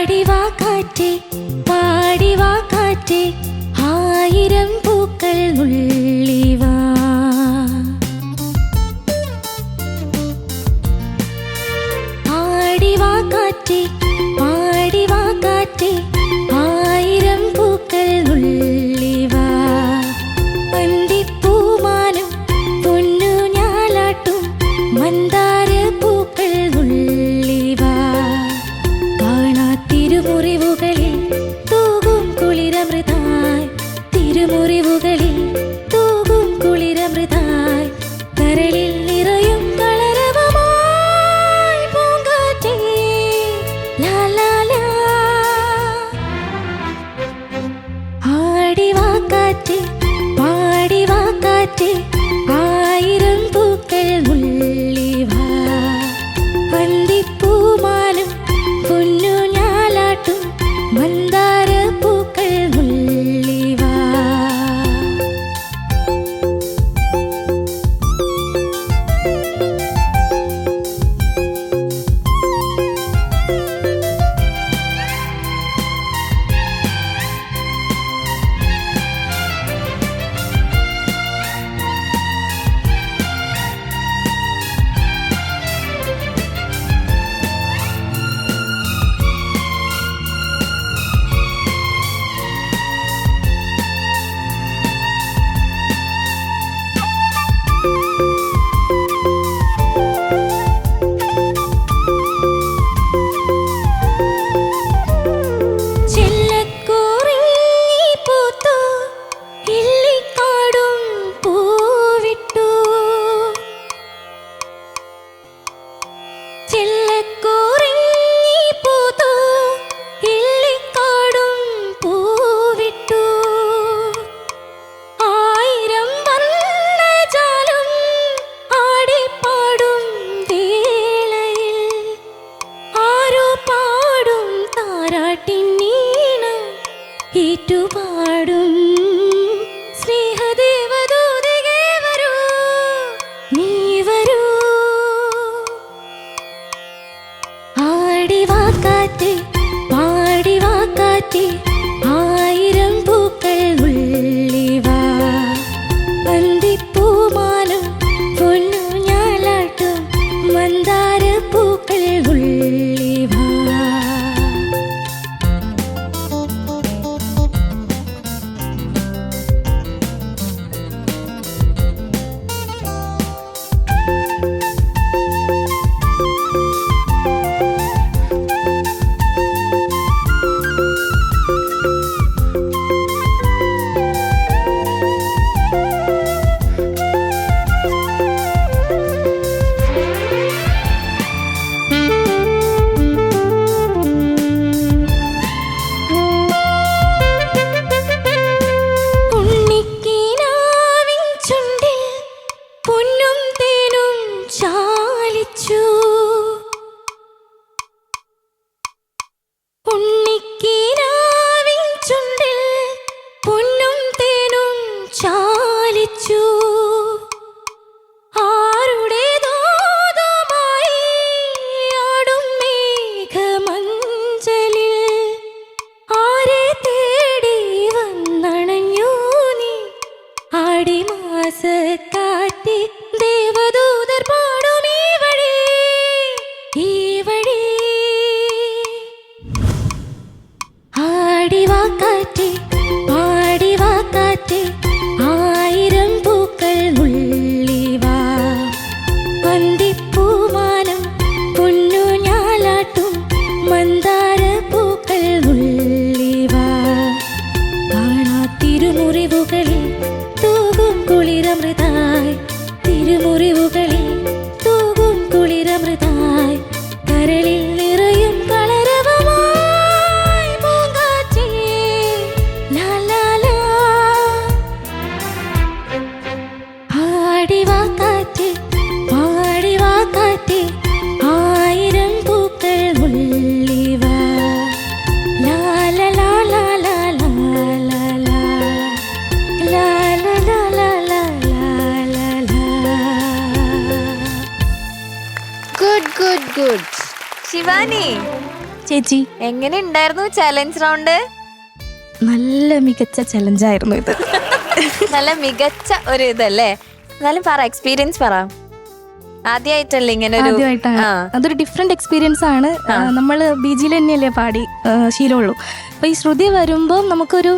പാടിവാ കാറ്റേ പാടിവാ കാറ്റേ ആയിരം പൂക്കൾ നുള്ളിവാ. പാടിവാ കാറ്റേ പാടിവാ കാറ്റേ ആയിരം പൂക്കൾ നുള്ളിവാ. അന്തിപ്പൂമാനം പൊന്നു ഞാലാട്ടും മന്ദാര പൂക്കൾ നുള്ളിവാ. തിരുമുറിവുകളിൽ തൂകും കുളിരമൃതായി തിരുമുറിവുകളിൽ തൂകും കുളിരമൃതായി കരളിൽ നിറയും കളരവമായി പൂങ്കാറ്റേ ലാ ലാ ലാ. ആടിവാ കാറ്റേ പാടിവാ കാറ്റേ ആയിരം പൂക്കൾ നുള്ളിവാ. അന്തിപ്പൂമാനം പൊന്നു മന്ദാര പൂക്കൾ നുള്ളിവാ. ഏറ്റുപാടും സ്നേഹദേവദൂതേ വരൂ നീ വരൂ. ആടിവാ കാറ്റേ പാടിവാ കാറ്റേ ആയിരം പൂക്കൾ നുള്ളിവാ. അന്തിപ്പൂമാനം പൊന്നു ഞാലാട്ടും മന്ദാര പൂക്കൾ നുള്ളിവാ. കാറ്റേ ദേവദൂതർ പാടും ഈ വഴി ഈ വഴി. ആടിവാ കാറ്റേ പാടിവാ കാറ്റേ ആയിരം പൂക്കൾ നുള്ളിവാ. അന്തിപ്പൂമാനം പൊന്നു ഞാലാട്ടും മന്ദാര പൂക്കൾ നുള്ളിവാ. തിരുമുറിവുകളിൽ തൂകും കുളിരമൃതായി തിരുമുറിവുകളിൽ തൂകും കുളിരമൃതായി കരളിൽ നിറയും കളരവമായി പൂങ്കാറ്റേ ലാ ലാ ലാ. ആടിവാ കാറ്റേ പാടിവാ കാറ്റേ ആയിരം പൂക്കൾ നുള്ളിവാ. ലാ ലാ ലാ ലാ ലാ ലാ ലാ ലാ ലാ ലാ ലാ ലാ ലാ ലാ. Good good good. ശിവാനി, ചേച്ചി. എങ്ങനെ ഉണ്ടായിരുന്നു ചലഞ്ച് റൗണ്ട്? നല്ല മികച്ച ചലഞ്ചായിരുന്നു ഇത്. നല്ല മികച്ച ഒരു ഇതല്ലേ? എന്നാലും പറ, എക്സ്പീരിയൻസ് പറ. ആദ്യമായിട്ടല്ലേ ഇങ്ങനെ? ആദ്യമായിട്ടാണ്. അതൊരു ഡിഫറെന്റ് എക്സ്പീരിയൻസ് ആണ്. നമ്മള് ബീജിൽ തന്നെയല്ലേ പാടി ശീലമുള്ളൂ. അപ്പൊ ഈ ശ്രുതി വരുമ്പോൾ നമുക്കൊരു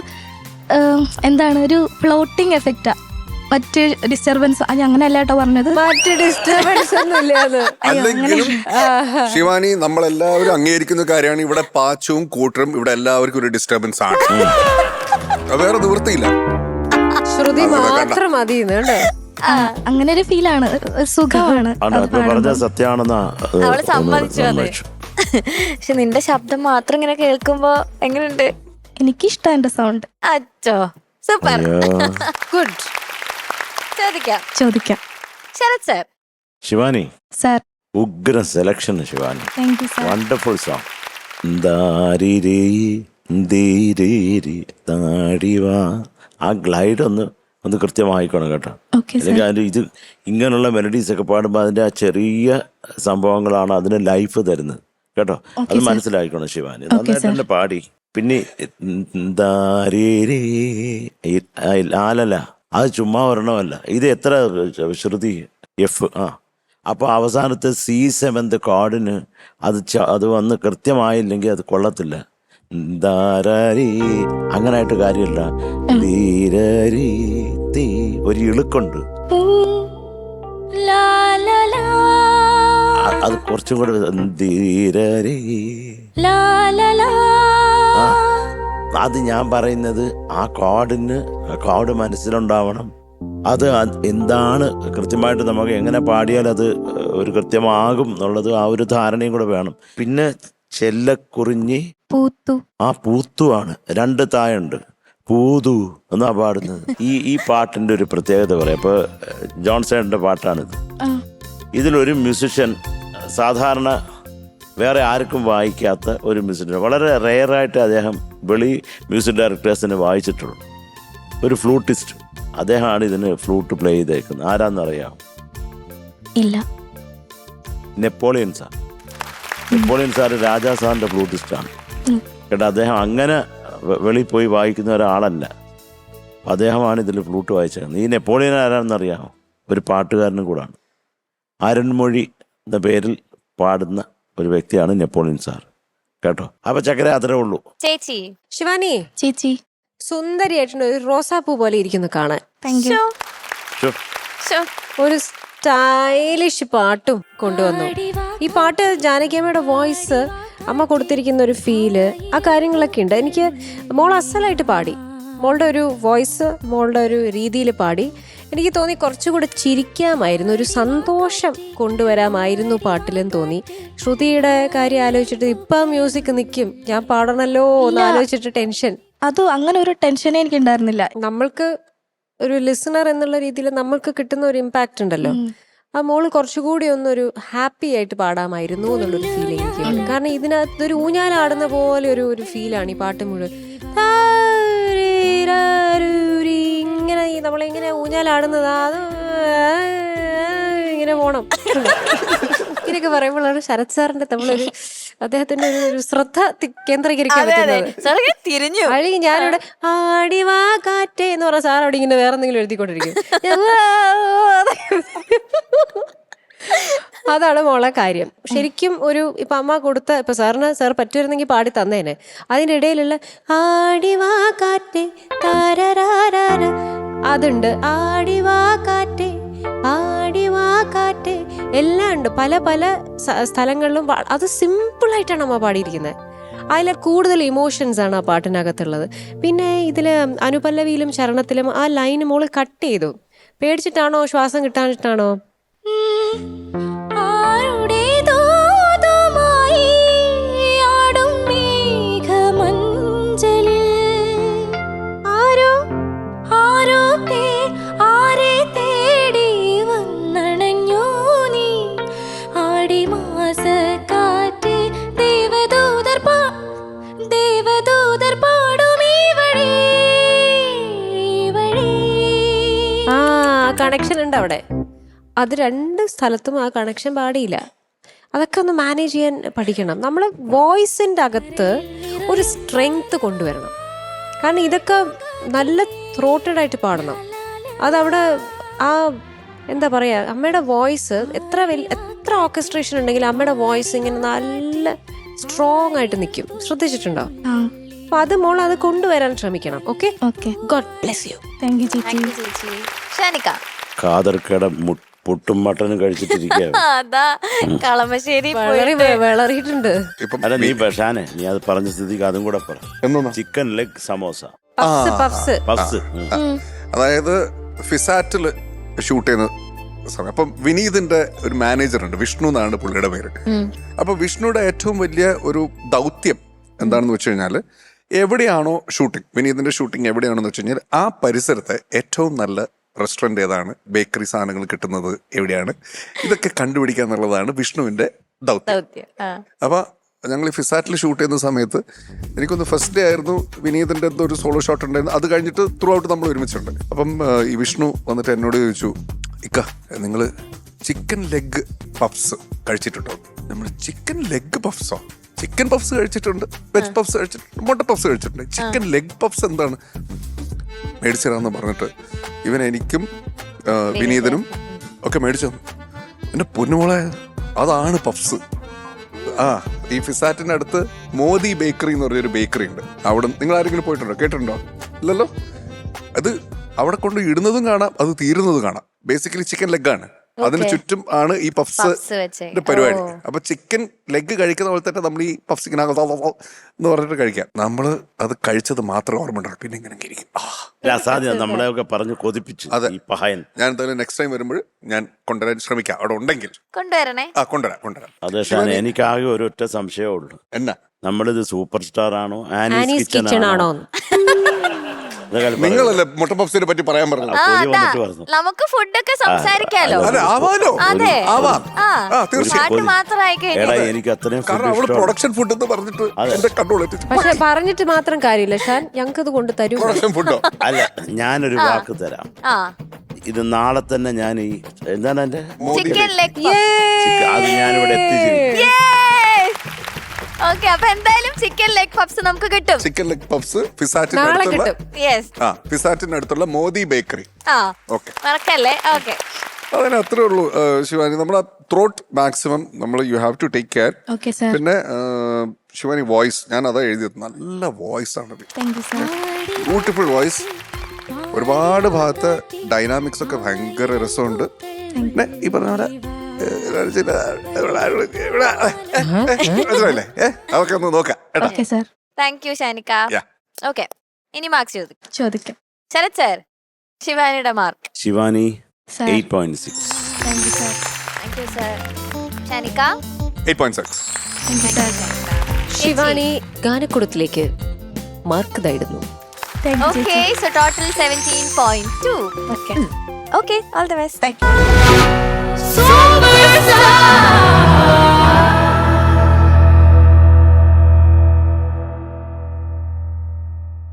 എന്താണ്, ഒരു ഫ്ലോട്ടിങ് എഫക്റ്റാ. മറ്റ് ഡിസ്റ്റർബൻസ് അങ്ങനെയല്ല കേട്ടോ പറഞ്ഞത്. മറ്റ് ഡിസ്റ്റർബൻസ് അല്ലെങ്കിലും ശിവാനി, നമ്മളെല്ലാവരും അംഗീകരിക്കുന്ന കാര്യമാണ്, ഇവിടെ പാച്ചും കൂട്ടരും ഇവിടെ എല്ലാവർക്കും ഒരു ഡിസ്റ്റർബൻസ് ആണ്. വേറെ നിവൃത്തിയില്ല. ശ്രുതി മാത്രം മതി. അങ്ങനെ ഒരു ഫീലാണ്, സുഖമാണ്. പറഞ്ഞ സത്യമാണെന്നാ അവള് സമ്മതിച്ചു. അതെ, പക്ഷെ നിന്റെ ശബ്ദം മാത്രം ഇങ്ങനെ കേൾക്കുമ്പോ എങ്ങനെയുണ്ട്? എനിക്കിഷ്ടം എന്റെ സൗണ്ട്. അച്ചോ, സൂപ്പർ, ഗുഡ്. ചോദിക്കാം. ശരത് സർ. ശിവാനി സർ, ഉഗ്ര selection Shivani. Thank you sir. Wonderful song. ആ ഗ്ലൈഡ് ഒന്ന് കൃത്യമായിക്കോണം കേട്ടോ. അല്ലെങ്കിൽ അതിൻ്റെ ഇത് ഇങ്ങനെയുള്ള മെലഡീസ് ഒക്കെ പാടുമ്പോൾ അതിൻ്റെ ആ ചെറിയ സംഭവങ്ങളാണ് അതിന് ലൈഫ് തരുന്നത് കേട്ടോ. അത് മനസ്സിലായിക്കോണം ശിവാനി. നന്നായിട്ട് തന്നെ പാടി. പിന്നെ ആലല, അത് ചുമ്മാ ഒരെണ്ണമല്ല, ഇത് എത്ര ശ്രുതി? എഫ്. അപ്പോൾ അവസാനത്തെ C7 കോഡിന് അത് വന്ന് കൃത്യമായില്ലെങ്കിൽ അത് കൊള്ളത്തില്ല. അങ്ങനായിട്ട് കാര്യമില്ല. ഒരു ഇളുക്കുണ്ട്, അത് കുറച്ചും കൂടെ അത് ഞാൻ പറയുന്നത് ആ കോഡ് മനസ്സിലുണ്ടാവണം. അത് എന്താണ് കൃത്യമായിട്ട് നമുക്ക് എങ്ങനെ പാടിയാൽ അത് ഒരു കൃത്യമാകും എന്നുള്ളത് ആ ഒരു ധാരണയും കൂടെ വേണം. പിന്നെ ചെല്ലക്കുറിഞ്ഞി പൂത്തുവാണ്, 2 തായുണ്ട്, പൂതു എന്നാ പാടുന്നത്. ഈ പാട്ടിന്റെ ഒരു പ്രത്യേകത പറയാം. ഇപ്പൊ ജോൺസന്റെ പാട്ടാണിത്. ഇതിലൊരു മ്യൂസിഷ്യൻ, സാധാരണ വേറെ ആർക്കും വായിക്കാത്ത ഒരു മ്യൂസിഷ്യൻ, വളരെ റെയറായിട്ട് അദ്ദേഹം വെളി മ്യൂസിക് ഡയറക്ടേഴ്സിന് വായിച്ചിട്ടുള്ളൂ, ഒരു ഫ്ലൂട്ടിസ്റ്റ്. അദ്ദേഹമാണ് ഇതിന് ഫ്ലൂട്ട് പ്ലേ ചെയ്തേക്കുന്നത്. ആരാന്നറിയാം? ഇല്ല. Napoleon sir. Napoleon sir Raja സാറിന്റെ ഫ്ലൂട്ടിസ്റ്റാണ് കേട്ടോ. അദ്ദേഹം അങ്ങനെ വെളിയിൽ പോയി വായിക്കുന്ന ഒരാളല്ല. അദ്ദേഹമാണ് ഇതിൽ ഫ്ലൂട്ട് വായിച്ചേക്കുന്നത്. ഈ നെപ്പോളിയൻ ആരാണെന്നറിയാമോ? ഒരു പാട്ടുകാരനും കൂടാണ്. അരുൺമൊഴി എന്ന പേരിൽ പാടുന്ന ഒരു വ്യക്തിയാണ് നെപ്പോളിയൻ സാർ കേട്ടോ. അപ്പൊ ചക്കര അത്രേ ഉള്ളൂ. ചേച്ചി. ശിവാനി ചേച്ചി, സുന്ദരിയായിട്ടുണ്ട്. ഒരു റോസാപ്പൂ പോലെ ഇരിക്കുന്നു കാണാൻ. Thank you. ഒരു സ്റ്റൈലിഷ് പാട്ടും കൊണ്ടുവന്നു. ഈ പാട്ട് ജാനകിയമ്മയുടെ വോയിസ്, അമ്മ കൊടുത്തിരിക്കുന്ന ഒരു ഫീല്, ആ കാര്യങ്ങളൊക്കെ ഉണ്ട്. എനിക്ക് മോൾ അസലായിട്ട് പാടി. മോളുടെ ഒരു വോയിസ്, മോളുടെ ഒരു രീതിയിൽ പാടി. എനിക്ക് തോന്നി കുറച്ചുകൂടെ ചിരിക്കാമായിരുന്നു, ഒരു സന്തോഷം കൊണ്ടുവരാമായിരുന്നു പാട്ടിലെന്ന് തോന്നി. ശ്രുതിയുടെ കാര്യം ആലോചിച്ചിട്ട് ഇപ്പം മ്യൂസിക് നിൽക്കും, ഞാൻ പാടണല്ലോ എന്ന് ആലോചിച്ചിട്ട് ടെൻഷൻ. അത് അങ്ങനെ ഒരു ടെൻഷനേ എനിക്ക് ഉണ്ടായിരുന്നില്ല. നമ്മൾക്ക് ഒരു ലിസണർ എന്നുള്ള രീതിയിൽ നമ്മൾക്ക് കിട്ടുന്ന ഒരു ഇമ്പാക്റ്റ് ഉണ്ടല്ലോ, ആ മോള് കുറച്ചുകൂടി ഒന്നൊരു ഹാപ്പി ആയിട്ട് പാടാമായിരുന്നു എന്നുള്ളൊരു ഫീലിംഗ് എനിക്ക്. കാരണം ഇതിനകത്ത് ഒരു ഊഞ്ഞാലാടുന്ന പോലെ ഒരു ഫീലാണ് ഈ പാട്ട് മുഴുവൻ. ഇങ്ങനെ നമ്മളിങ്ങനെ ഊഞ്ഞാലാടുന്നത്, അത് ഇങ്ങനെ പോണം. ഇങ്ങനെയൊക്കെ പറയുമ്പോഴാണ് ശരത് സാറിന്റെ നമ്മളൊരു അദ്ദേഹത്തിന്റെ ഒരു ശ്രദ്ധ കേന്ദ്രീകരിക്കാൻ പറ്റുന്നത്. അല്ലെങ്കിൽ ഞാനിവിടെ ആടിവാ കാറ്റേ എന്ന് പറഞ്ഞ സാർ അവിടെ ഇങ്ങനെ വേറെ എന്തെങ്കിലും എഴുതിക്കൊണ്ടിരിക്കും. അതാണ് മോളെ കാര്യം. ശരിക്കും ഒരു ഇപ്പൊ അമ്മ കൊടുത്ത, ഇപ്പൊ സാറിന് സാർ പറ്റുമായിരുന്നെങ്കിൽ പാടി തന്നേനെ. അതിൻ്റെ ഇടയിലുള്ള ആടിവാ കാറ്റേ താരാരാര അതുണ്ട്, ആടിവാ കാറ്റേ ആടിവാ കാറ്റേ എല്ലാം ഉണ്ട്. പല പല സ്ഥലങ്ങളിലും അത് സിമ്പിളായിട്ടാണ് അമ്മ പാടിയിരിക്കുന്നത്. അതിൽ കൂടുതൽ ഇമോഷൻസ് ആണ് ആ പാട്ടിനകത്തുള്ളത്. പിന്നെ ഇതിൽ അനുപല്ലവിയിലും ചരണത്തിലും ആ ലൈൻ മോള് കട്ട് ചെയ്തു. പേടിച്ചിട്ടാണോ, ശ്വാസം കിട്ടാനിട്ടാണോ? കണക്ഷൻ ഉണ്ട് അവിടെ. അത് 2 സ്ഥലത്തും ആ കണക്ഷൻ പാടിയില്ല. അതൊക്കെ ഒന്ന് മാനേജ് ചെയ്യാൻ പഠിക്കണം. നമ്മൾ വോയിസിൻ്റെ അകത്ത് ഒരു സ്ട്രെങ്ത് കൊണ്ടുവരണം. കാരണം ഇതൊക്കെ നല്ല ത്രോട്ടഡ് ആയിട്ട് പാടണം. അതവിടെ ആ എന്താ പറയുക, അമ്മയുടെ വോയിസ് എത്ര ഓർക്കസ്ട്രേഷൻ ഉണ്ടെങ്കിലും അമ്മയുടെ വോയിസ് ഇങ്ങനെ നല്ല സ്ട്രോങ് ആയിട്ട് നിൽക്കും. ശ്രദ്ധിച്ചിട്ടുണ്ടോ? അപ്പൊ അത് മോൾ അത് കൊണ്ടുവരാൻ ശ്രമിക്കണം. Okay, okay. God bless you. Thank you ചേച്ചി. ചേച്ചി ഷാനിക്ക. കാതർക്കട പുട്ടും മട്ടനും കഴിച്ചിട്ടിരിക്കുക. അതാ കളമശ്ശേരി വളറിയിട്ടുണ്ട്. ഇപ്പം അല്ല നീ ഷാനെ, നീ അത് പറഞ്ഞ സ്ഥിതിക്ക് അതും കൂടെ പറ. എന്നൊന്നാ chicken leg samosa puffs puffs. അതായത് ഫിസാറ്റിൽ ഷൂട്ട് ചെയ്യുന്ന സമയം അപ്പം വിനീതിന്റെ ഒരു മാനേജർ ഉണ്ട്, വിഷ്ണു എന്നാണ് പുള്ളിയുടെ പേര്. അപ്പൊ വിഷ്ണുയുടെ ഏറ്റവും വലിയ ഒരു ദൗത്യം എന്താണെന്ന് വെച്ച് കഴിഞ്ഞാൽ, എവിടെയാണോ ഷൂട്ടിംഗ്, വിനീതിന്റെ ഷൂട്ടിംഗ് എവിടെയാണെന്ന് വെച്ച് കഴിഞ്ഞാൽ ആ പരിസരത്തെ ഏറ്റവും നല്ല റെസ്റ്റോറൻറ്റ് ഏതാണ്, ബേക്കറി സാധനങ്ങൾ കിട്ടുന്നത് എവിടെയാണ്, ഇതൊക്കെ കണ്ടുപിടിക്കുക എന്നുള്ളതാണ് വിഷ്ണുവിന്റെ ദൗത്യം. അപ്പൊ ഞങ്ങൾ ഈ ഫിസാറ്റിൽ ഷൂട്ട് ചെയ്യുന്ന സമയത്ത് എനിക്കൊന്ന് ഫസ്റ്റ് ഡേ ആയിരുന്നു, വിനീതിന്റെ എന്തോ ഒരു സോളോ ഷോട്ട് ഉണ്ടായിരുന്നു. അത് കഴിഞ്ഞിട്ട് ത്രൂ ഔട്ട് നമ്മൾ ഒരുമിച്ചുണ്ട്. അപ്പം ഈ വിഷ്ണു വന്നിട്ട് എന്നോട് ചോദിച്ചു, ഇക്ക നിങ്ങൾ ചിക്കൻ ലെഗ് പഫ്സ് കഴിച്ചിട്ടുണ്ടോ? നമ്മൾ ചിക്കൻ ലെഗ് പഫ്സോ? ചിക്കൻ പഫ്സ് കഴിച്ചിട്ടുണ്ട്, വെജ് പഫ്സ് കഴിച്ചിട്ടുണ്ട്, മുട്ട പഫ്സ് കഴിച്ചിട്ടുണ്ട്, ചിക്കൻ ലെഗ് പഫ്സ് എന്താണ്? മേടിച്ചു തരാമെന്ന് പറഞ്ഞിട്ട് ഇവൻ എനിക്കും വിനീതനും ഒക്കെ മേടിച്ചു തന്നു. എൻ്റെ പൊന്നുമോളെ, അതാണ് പഫ്സ്. ഈ ഫിസാറ്റിന്റെ അടുത്ത് മോദി ബേക്കറി എന്ന് പറഞ്ഞൊരു ബേക്കറി ഉണ്ട്. അവിടെ നിങ്ങൾ ആരെങ്കിലും പോയിട്ടുണ്ടോ, കേട്ടിട്ടുണ്ടോ? ഇല്ലല്ലോ. അത് അവിടെ കൊണ്ട് ഇടുന്നതും കാണാം, അത് തീരുന്നതും കാണാം. ബേസിക്കലി ചിക്കൻ ലെഗാണ്, അതിന് ചുറ്റും ആണ് ഈ പഫ്സ് പരിപാടി. അപ്പൊ ചിക്കൻ ലെഗ് കഴിക്കുന്ന പോലെ തന്നെ നമ്മൾ ഈ പഫ്സ് ഇങ്ങനെ എന്ന് പറഞ്ഞിട്ട് കഴിക്കാം. നമ്മള് അത് കഴിച്ചത് മാത്രം ഓർമ്മ ഉണ്ടാകും, പിന്നെ ഇങ്ങനെ ഇരിക്കും. അസാധ്യം, നമ്മളെയൊക്കെ പറഞ്ഞു കൊതിപ്പിച്ചു. അതെ, ഈ പഹയൻ. ഞാൻ എന്തായാലും നെക്സ്റ്റ് ടൈം വരുമ്പോൾ ഞാൻ കൊണ്ടുവരാൻ ശ്രമിക്കാം, അവിടെ ഉണ്ടെങ്കിൽ കൊണ്ടുവരണേ. കൊണ്ടുവരാം. അതെ ഷാൻ, എനിക്കാകെ ഒരൊറ്റ സംശയമേ ഉള്ളൂ. എന്നാ നമ്മളിത് സൂപ്പർ സ്റ്റാർ ആണോ ആനീസ് കിച്ചൺ ആണോ? നിങ്ങളല്ലേ മുട്ട പഫ്സിനെ പറ്റി പറയാൻ പറഞ്ഞത്? നമുക്ക് ഫുഡൊക്കെ സംസാരിക്കാലോ. അതെ, ആവാലോ. അതെ, ആവാം. തീർച്ചയായും. പാട്ട് മാത്രമായി കഴിഞ്ഞു. എനിക്ക് അത്രയും കാരണം അവിടെ പ്രൊഡക്ഷൻ ഫുഡ് എന്ന് പറഞ്ഞിട്ട് എന്റെ കൺട്രോൾ പക്ഷെ പറഞ്ഞിട്ട് മാത്രം കാര്യമില്ല ഷാൻ, ഞങ്ങൾക്ക് ഇത് കൊണ്ട് തരൂ. പ്രൊഡക്ഷൻ ഫുഡോ? അല്ല, ഞാനൊരു വാക്ക് തരാം. ഇത് നാളെ തന്നെ ഞാൻ ഈ എന്താണ് എന്റെ ചിക്കൻ ലെഗ് അത് ഞാനിവിടെ എത്തിച്ചിരിക്കും. ഓക്കെ, അപ്പൊ എന്തായാലും ചിക്കൻ ലെഗ് പഫ്സ് നമുക്ക് കിട്ടും. ചിക്കൻ ലെഗ് പഫ്സ് ഫിസാറ്റിന്റെ അടുത്തുള്ള മോദി ബേക്കറി. ഓക്കെ, മറക്കല്ലേ. ഓക്കെ, അതിന് അത്രേ ഉള്ളൂ ശിവാനി. നമ്മൾ ത്രോട്ട് മാക്സിമം നമ്മൾ you have to take care. പിന്നെ ശിവാനി വോയിസ്, ഞാൻ അതാ എഴുതിയത്, നല്ല വോയിസ് ആണ്, ബ്യൂട്ടിഫുൾ വോയിസ്. ഒരുപാട് ഭാഗത്ത് ഡൈനാമിക്സ് ഒക്കെ ഭയങ്കര രസമുണ്ട്. പിന്നെ ഈ പറഞ്ഞ പോലെ അതൊക്കെ ഒന്ന് നോക്കാം. Thank you Shanikka. ഓക്കെ, ഇനി മാർക്സ് ചോദിക്കാം. ശരത് സർ, ശിവാനിയുടെ mark. Shivani 8.6. Thank you sir. Shanikka 8.6. Shivani ഗാനക്കുടത്തിലേക്ക് മാർക്ക് നേടുന്നു. Okay, so total 17.2. Okay, all the best.